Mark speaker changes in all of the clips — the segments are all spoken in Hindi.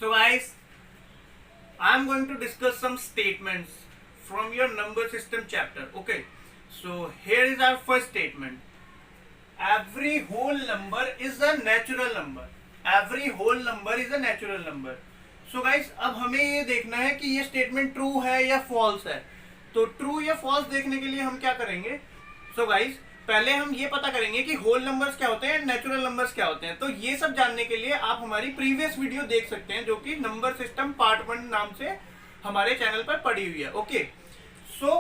Speaker 1: So guys, I am going to discuss some statements from your number system chapter. Okay, so here is our first statement. Every whole number is a natural number. Every whole number is a natural number. So guys, अब हमें ये देखना है कि ये स्टेटमेंट ट्रू है या फॉल्स है. तो ट्रू या फॉल्स देखने के लिए हम क्या करेंगे. सो गाइस, पहले हम ये पता करेंगे कि होल नंबर्स क्या होते हैं, नेचुरल नंबर्स क्या होते हैं. तो ये सब जानने के लिए आप हमारी प्रीवियस वीडियो देख सकते हैं जो कि नंबर सिस्टम पार्ट 1 नाम से हमारे चैनल पर पड़ी हुई है. Okay, so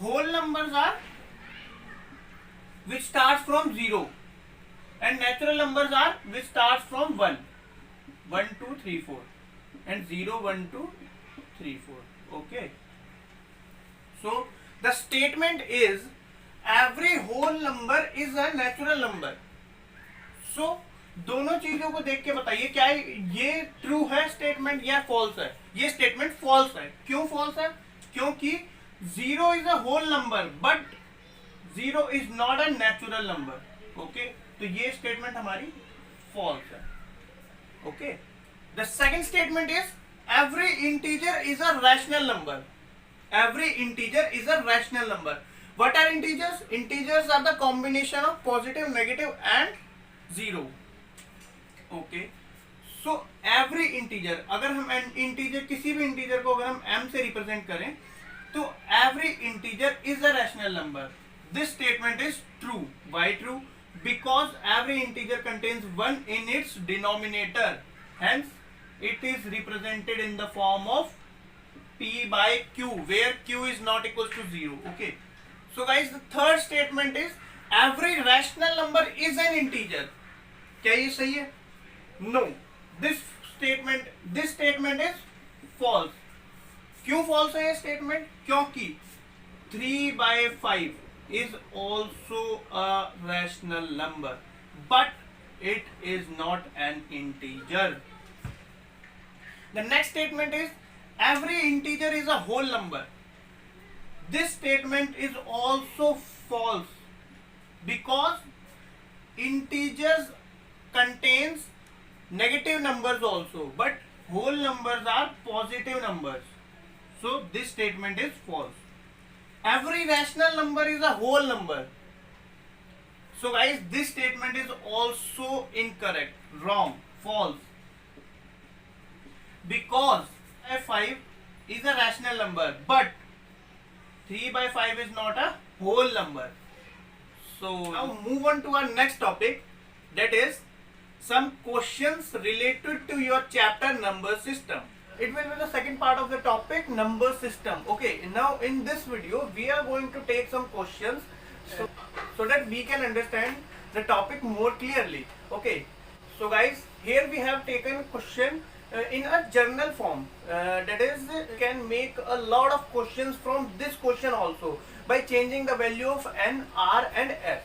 Speaker 1: whole numbers are which starts from 0 and natural numbers are which starts from 1 2 3 4 and 0 1 2 3 4. Okay, so the statement is every whole number is a natural number. So दोनों चीजों को देख के बताइए क्या ये ट्रू है स्टेटमेंट या फॉल्स है. ये स्टेटमेंट फॉल्स है. क्यों फॉल्स है? क्योंकि 0 is a whole number but 0 is not a natural number. Okay, तो ये स्टेटमेंट हमारी फॉल्स है. Okay, the second statement is every integer is a rational number. Every integer is a rational number. What are integers? Integers are the combination of positive, negative and 0. Okay, so every integer, अगर हम इंटीजर किसी भी इंटीजर को अगर हम m से रिप्रेजेंट करें तो every integer is a rational number. This statement is true. Why true? Because every integer contains 1 in its denominator. Hence, it is represented in the form of p by q, where q is not equal to 0. Okay. So guys, the third statement is every rational number is an integer. क्या ये सही है? No. This statement is false. क्यों false है ये statement? क्योंकि 3 by 5 is also a rational number but it is not an integer. The next statement is every integer is a whole number. This statement is also false because integers contains negative numbers also but whole numbers are positive numbers. So this statement is false. Every rational number is a whole number. So guys, this statement is also incorrect, wrong, false. Because 5 is a rational number, but 3 by 5 is not a whole number. So now move on to our next topic, that is some questions related to your chapter number system. It will be the second part of the topic, number system. Okay, now in this video we are going to take some questions so that we can understand the topic more clearly. Okay, so guys, here we have taken question in a journal form. That is, can make a lot of questions from this question also by changing the value of n, r and s.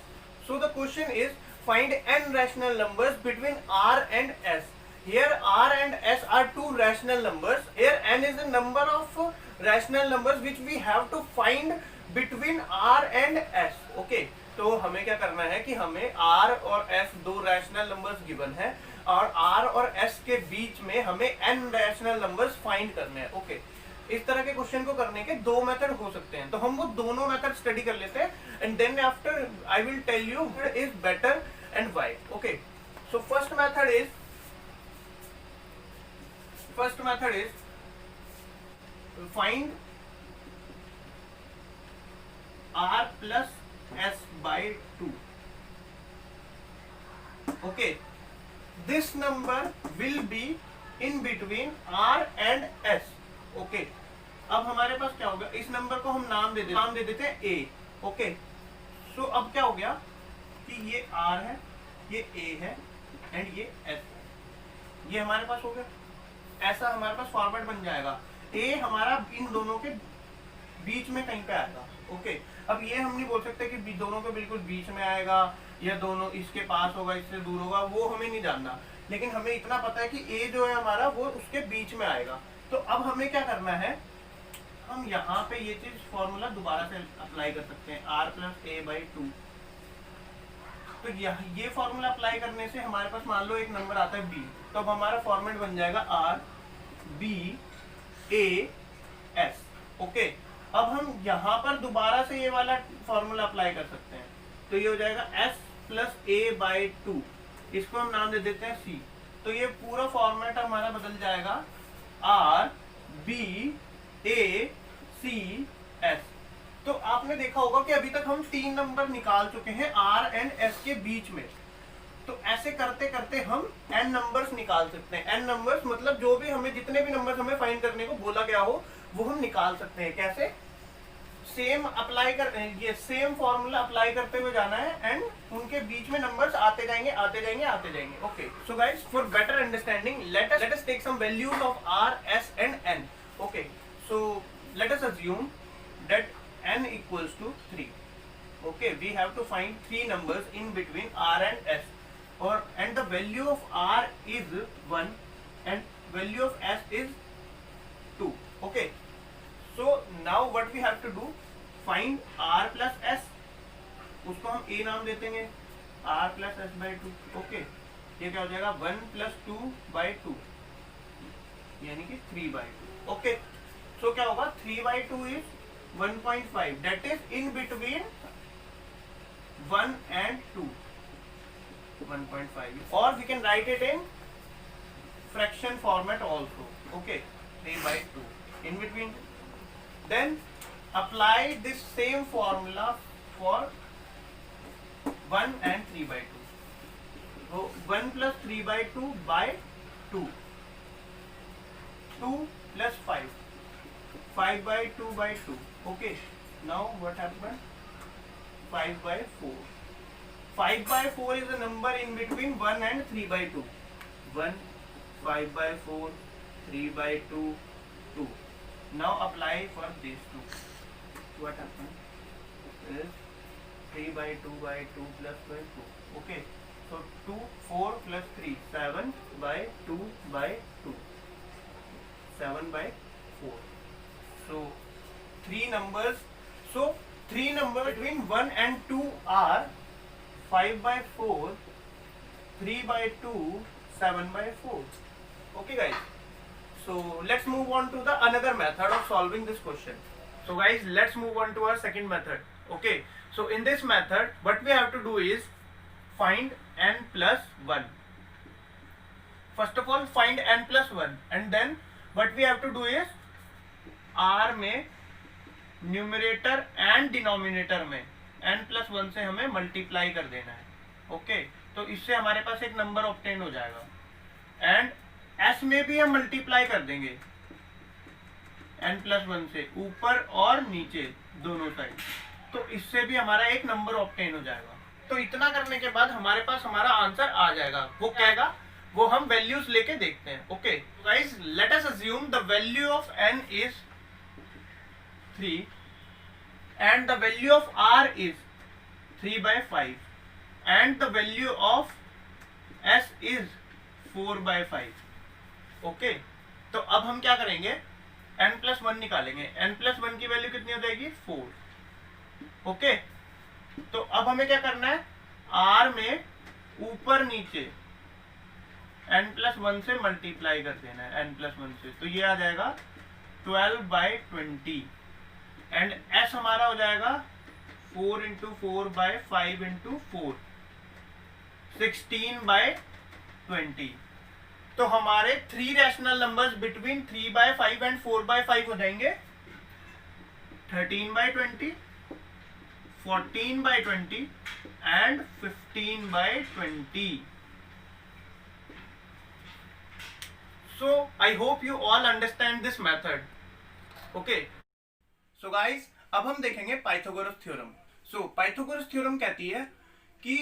Speaker 1: So the question is find n rational numbers between r and s. Here r and s are two rational numbers. Here n is the number of rational numbers which we have to find between r and s. Okay, तो हमें क्या करना है कि हमें r और s दो रैशनल नंबर्स गिवन है और r और s के बीच में हमें n रैशनल नंबर्स फाइंड करने हैं. ओके, इस तरह के क्वेश्चन को करने के दो मेथड हो सकते हैं, तो हम वो दोनों मेथड स्टडी कर लेते हैं and then after I will tell you is better and why. Okay, so first method is find r plus s by 2. Okay, this number will be in between r and s. Okay, अब हमारे पास क्या होगा, इस नंबर को हम नाम दे देते हैं a. ओके, सो अब क्या हो गया कि ये r है, ये a है एंड ये s है. ये हमारे पास हो गया. ऐसा हमारे पास फॉर्मेट बन जाएगा. a हमारा इन दोनों के बीच में कहीं पे आएगा. ओके, अब ये हम नहीं बोल सकते कि दोनों के बिल्कुल बीच में आएगा या दोनों इसके पास होगा, इससे दूर होगा, वो हमें नहीं जानना. लेकिन हमें इतना पता है कि a जो है हमारा वो उसके बीच में आएगा. तो अब हमें क्या करना है, हम यहाँ पे ये चीज फॉर्मूला दोबारा से अप्लाई कर सकते हैं, r प्लस a बाई 2. तो ये फॉर्मूला अप्लाई करने से हमारे पास मान लो एक नंबर आता है b, तो अब हमारा फॉर्मेट बन जाएगा r B A S. Okay, अब हम यहाँ पर दोबारा से ये वाला फॉर्मूला अप्लाई कर सकते हैं, तो ये हो जाएगा S plus A by two, इसको हम नाम दे देते हैं सी। तो ये पूरा फॉर्मेट हमारा बदल जाएगा आर बी ए सी एस। तो आपने देखा होगा कि अभी तक हम 3 नंबर निकाल चुके हैं आर एंड एस के बीच में। तो ऐसे करते करते हम एन नंबर्स निकाल सकते हैं। एन नंबर्स मतलब जो भी हमें, जितने भी नंबर्स हमें फाइंड करने को बोला गया हो वो हम निकाल सकते हैं। कैसे? सेम अप्लाई कर, ये सेम फॉर्मूला अप्लाई करते हुए जाना है एंड उनके बीच में नंबर्स आते जाएंगे आते जाएंगे आते जाएंगे। Okay, so guys, for better understanding let us take some values of R S and N. Okay, so let us assume that n equals to 3. Okay, we have to find 3 numbers in between r and s, or and the value of r is 1 and value of s is 2. Okay, so now what we have to do, find r plus s, उसको हम a नाम देते हैं, r plus s by 2. Okay, ये क्या हो जाएगा 1 plus 2 by 2 यानी कि 3 by 2. Okay, so क्या होगा 3 by 2 is 1.5, that is in between 1 and 2, 1.5, or we can write it in fraction format also. Okay, 3 by 2 in between. Then apply this same formula for 1 and 3 by 2. So 1 plus 3 by 2 by 2, 2 plus 5, 5 by 2 by 2. Okay, now what happened? 5 by 4. 5 by 4 is a number in between 1 and 3 by 2. 1, 5 by 4, 3 by 2, 2. Now apply for these two. What happened is 3 by 2 by 2 plus by 2. Okay, so 2, 4 plus 3, 7 by 2 by 2. 7 by 4. So 3 numbers. So 3 numbers between 1 and 2 are 5 by 4, 3 by 2, 7 by 4. Okay guys, so let's move on to the another method of solving this question. So guys, let's move on to our second method. Okay, so in this method what we have to do is find n plus 1. First of all find n plus 1, and then what we have to do is r में न्यूमरेटर एंड डिनोमिनेटर में n प्लस 1 से हमें मल्टीप्लाई कर देना है। ओके, तो इससे हमारे पास एक नंबर ऑब्टेन हो जाएगा एंड s में भी हम मल्टीप्लाई कर देंगे n प्लस 1 से, ऊपर और नीचे दोनों साइड, तो इससे भी हमारा एक नंबर ऑब्टेन हो जाएगा। तो इतना करने के बाद हमारे पास हमारा आंसर आ जाएगा। वो क्या आएगा वो हम वैल्यूज लेके देखते हैं। Okay guys, late us assume the value of n is 3 and the value of r is 3 by 5 and the value of s is 4 by 5. Okay, तो अब हम क्या करेंगे, n प्लस 1 निकालेंगे। n प्लस 1 की वैल्यू कितनी हो जाएगी 4। ओके, तो अब हमें क्या करना है, r में ऊपर नीचे n प्लस 1 से मल्टीप्लाई कर देना है n प्लस 1 से, तो ये आ जाएगा 12 by 20 एंड s हमारा हो जाएगा 4 इंटू 4 बाय 5 इंटू 4, 16 बाय 20। तो हमारे 3 rational numbers between 3 by 5 and 4 by 5 हो जाएंगे 13 by 20, 14 by 20 and 15 by 20। So I hope you all understand this method. Okay. So guys, अब हम देखेंगे पाइथागोरस थ्योरम। सो पाइथागोरस थ्योरम कहती है कि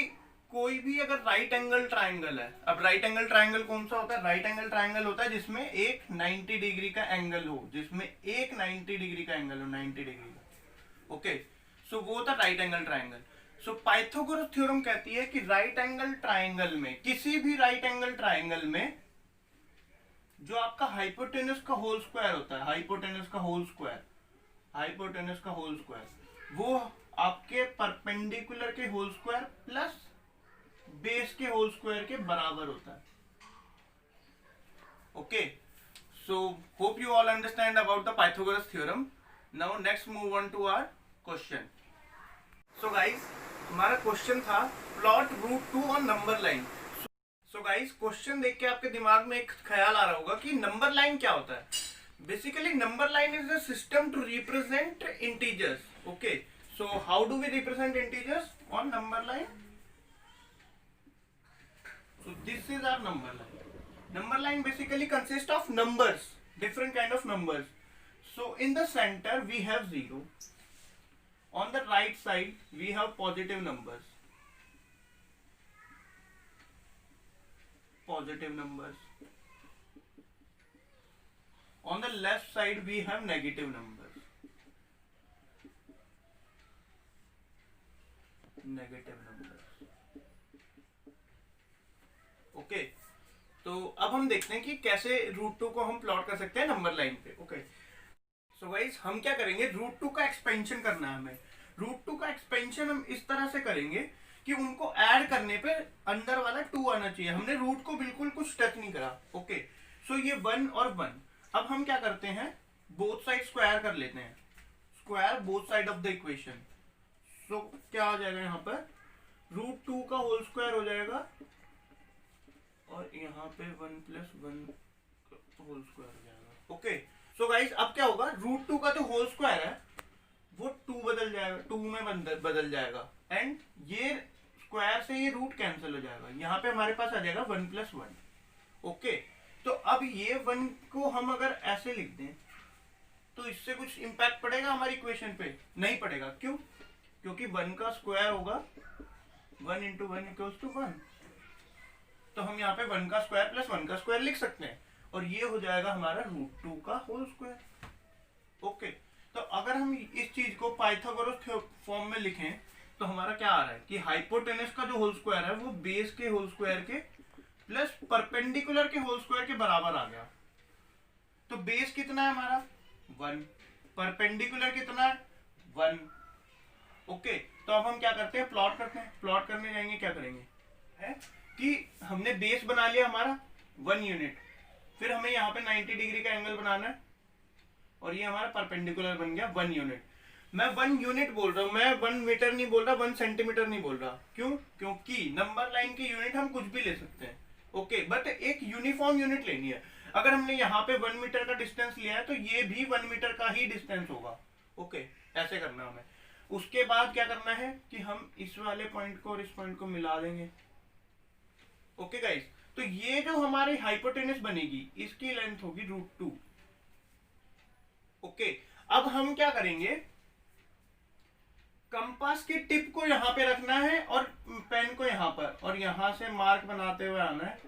Speaker 1: कोई भी अगर राइट एंगल ट्राइंगल है, अब राइट एंगल ट्राइंगल कौन सा होता है, राइट एंगल ट्राइंगल होता है जिसमें एक 90 डिग्री का एंगल हो, जिसमें एक 90 डिग्री का एंगल हो, 90 डिग्री का। ओके, सो वो होता है राइट एंगल ट्राइंगल। सो पाइथागोरस थ्योरम कहती है कि राइट एंगल ट्राइंगल में, किसी भी राइट एंगल ट्राइंगल में जो आपका हाइपोटेनस का होल स्क्वायर होता है, हाइपोटेनस का होल स्क्वायर, हाइपोटेनस का होल स्क्वायर, वो आपके परपेंडिकुलर के होल स्क्वायर प्लस बेस के होल स्क्वायर के बराबर होता है। Okay, So hope you all understand about the Pythagoras theorem. Now next move on to our question. So guys, हमारा क्वेश्चन था plot root 2 on number line. So guys, question देख के आपके दिमाग में एक ख्याल आ रहा होगा कि नंबर लाइन क्या होता है. Basically number line is a system to represent integers. Okay, so how do we represent integers on number line? So this is our number line. Number line basically consists of numbers, different kind of numbers. So in the center we have 0. On the right side we have positive numbers. Positive numbers. On the left side we have negative numbers. Negative numbers. Okay, तो अब हम देखते हैं कि कैसे रूट 2 को हम प्लॉट कर सकते हैं नंबर लाइन पे. ओके, सो गाइस, हम क्या करेंगे, रूट 2 का एक्सपेंशन करना है हमें. रूट 2 का एक्सपेंशन हम इस तरह से करेंगे कि उनको ऐड करने पे अंदर वाला 2 आना चाहिए. हमने रूट को बिल्कुल कुछ टच नहीं करा. ओके, सो ये 1 और 1. अब हम क्या करते हैं, बोथ साइड स्क्वायर कर लेते हैं. Square both side of the equation. So क्या हो जाएगा यहाँ पर, रूट 2 का होल स्क्वायर हो जाएगा और यहाँ पे 1 + 1 होल स्क्वायर हो जाएगा. ओके, सो गाइस, अब क्या होगा, रूट 2 का जो होल स्क्वायर है वो 2 बदल जाएगा, 2 में बदल जाएगा. एंड ये स्क्वायर से ये रूट कैंसिल हो जाएगा. यहाँ पे हमारे पास आ जाएगा 1 + 1. ओके, तो अब ये 1 को हम अगर ऐसे लिख दें तो इससे कुछ इम्पैक्ट पड़ेगा हमारी इक्वेशन पे? नहीं पड़ेगा. क्यों? क्योंकि 1 का स्क्वायर होगा 1 × 1 = 1. तो हम यहाँ पे 1 का स्क्वायर प्लस 1 का स्क्वायर लिख सकते हैं और ये हो जाएगा हमारा रूट 2 का होल स्क्वायर. ओके, तो अगर हम इस चीज को पाइथागोरस फॉर्म में लिखें तो हमारा क्या आ रहा है कि हाइपोटेनस का जो होल स्क्वायर है वो बेस के होल स्क्वायर के प्लस परपेंडिकुलर के होल स्क्वायर के बराबर आ गया. तो बेस कितना है हमारा 1, परपेंडिकुलर कितना है 1. ओके, तो अब हम क्या करते हैं, प्लॉट करते हैं. प्लॉट करने जाएंगे, क्या करेंगे है कि हमने बेस बना लिया हमारा 1 यूनिट, फिर हमें यहाँ पे 90 डिग्री का एंगल बनाना है और ये हमारा परपेंडिकुलर बन गया 1 यूनिट. मैं 1 यूनिट बोल रहा हूँ, मैं 1 मीटर नहीं बोल रहा, 1 सेंटीमीटर नहीं बोल रहा. क्यों? क्योंकि नंबर लाइन की यूनिट हम कुछ भी ले सकते हैं. ओके, बट एक यूनिफॉर्म यूनिट लेनी है. अगर हमने यहाँ पे 1 मीटर का डिस्टेंस लिया है तो ये भी 1 मीटर का ही डिस्टेंस होगा. ओके, ऐसे करना हमें. उसके बाद क्या करना है कि हम इस वाले पॉइंट को और इस पॉइंट को मिला देंगे. ओके गाइस, तो ये जो हमारी हाइपोटेनस बनेगी इसकी लेंथ होगी रूट 2. ओके, अब हम क्या करेंगे, कंपास की टिप को यहां पे रखना है और पेन को यहां पर, और यहां से मार्क बनाते हुए आना है.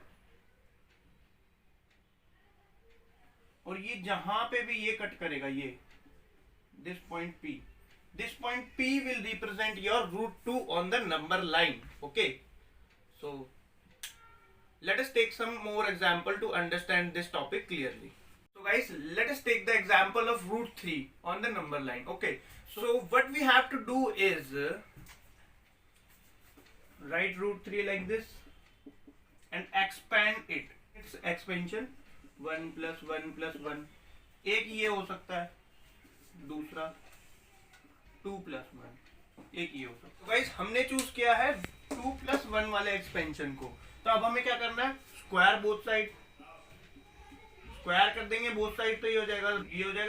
Speaker 1: और ये जहां पे भी ये कट करेगा, ये this point P will represent your root 2 on the number line. Okay, so let us take some more example to understand this topic clearly. So guys, let us take the example of root 3 on the number line. Okay, so what we have to do is write root 3 like this and expand it. Its expansion 1 + 1 + 1. एक ये हो सकता है, दूसरा 2 + 1, एक ये हो सकता है. तो गाइस, हमने चूज किया है 2 + 1 वाले एक्सपेंशन को. तो अब हमें क्या करना है, स्क्वायर बोथ साइड, स्क्वायर कर देंगे बोथ साइड. तो ये हो जाएगा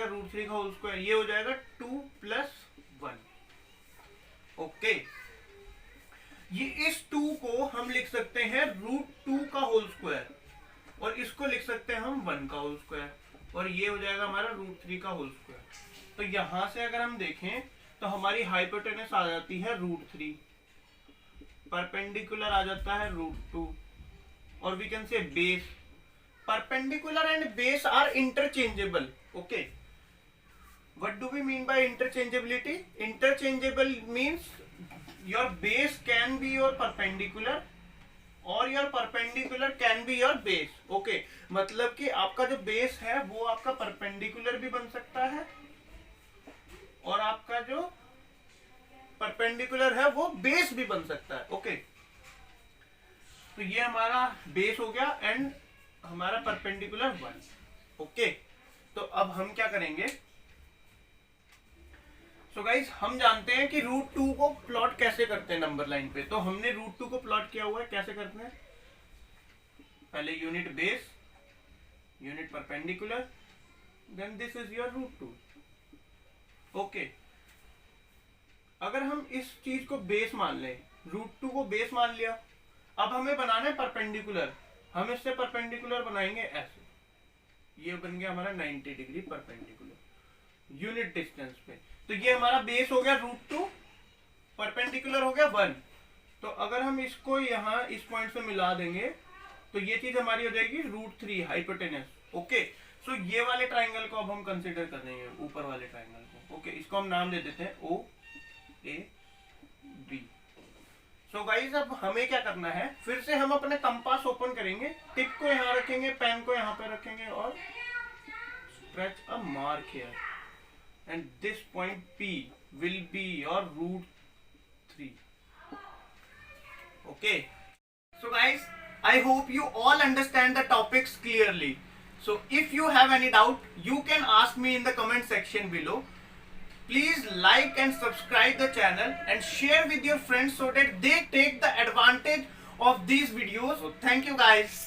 Speaker 1: रूट 3 का होल स्क्वायर. ये हो जाएगा 2 + 1. ओके, ये इस 2 को हम लिख सकते हैं रूट 2 का होल स्क्वायर और इसको लिख सकते हैं हम 1 का होल स्क्वायर और ये हो जाएगा हमारा रूट 3 का होल स्क्वायर. तो यहां से अगर हम देखें तो हमारी हाइपोटेनस आ जाती है रूट 3, परपेंडिकुलर आ जाता है रूट 2 और we can say base. Perpendicular and base are interchangeable. Okay, what do we mean by interchangeability? Interchangeable means your base can be your perpendicular और your perpendicular can be your base. Okay, मतलब कि आपका जो बेस है वो आपका परपेंडिकुलर भी बन सकता है और आपका जो परपेंडिकुलर है वो बेस भी बन सकता है. ओके, तो ये हमारा बेस हो गया एंड हमारा परपेंडिकुलर 1. ओके, तो अब हम क्या करेंगे, सो गाइस हम जानते हैं कि √2 को प्लॉट कैसे करते हैं नंबर लाइन पे। तो हमने √2 को प्लॉट किया हुआ है, कैसे करते हैं, पहले unit base, unit perpendicular, then this is your √2। ओके, अगर हम इस चीज को बेस मान लें, √2 को बेस मान लिया, अब हमें बनाना है परपेंडिकुलर। हम इससे परपेंडिकुलर बनाएंगे ऐसे, ये बन गया हमारा 90 डिग्री परपेंडिकुलर यूनिट डिस्टेंस पे। तो ये हमारा बेस हो गया √2, परपेंडिकुलर हो गया 1। तो अगर हम इसको यहाँ इस पॉइंट से मिला देंगे तो ये चीज हमारी हो जाएगी √3 हाइपोटेनस। ओके, सो ये वाले ट्राइंगल को अब हम कंसीडर कर रहे हैं, ऊपर वाले ट्राइंगल को। ओके, इसको हम नाम दे देते हैं OAB। सो गाइस अब हमें क्या करना है, फिर से हम अपने कंपास ओपन करेंगे, टिप को यहाँ रखेंगे, पेन को यहाँ पे रखेंगे और stretch a mark here, and this point P will be your √3. Okay, so guys, I hope you all understand the topics clearly. So if you have any doubt, you can ask me in the comment section below. Please like and subscribe the channel and share with your friends so that they take the advantage of these videos. So thank you guys.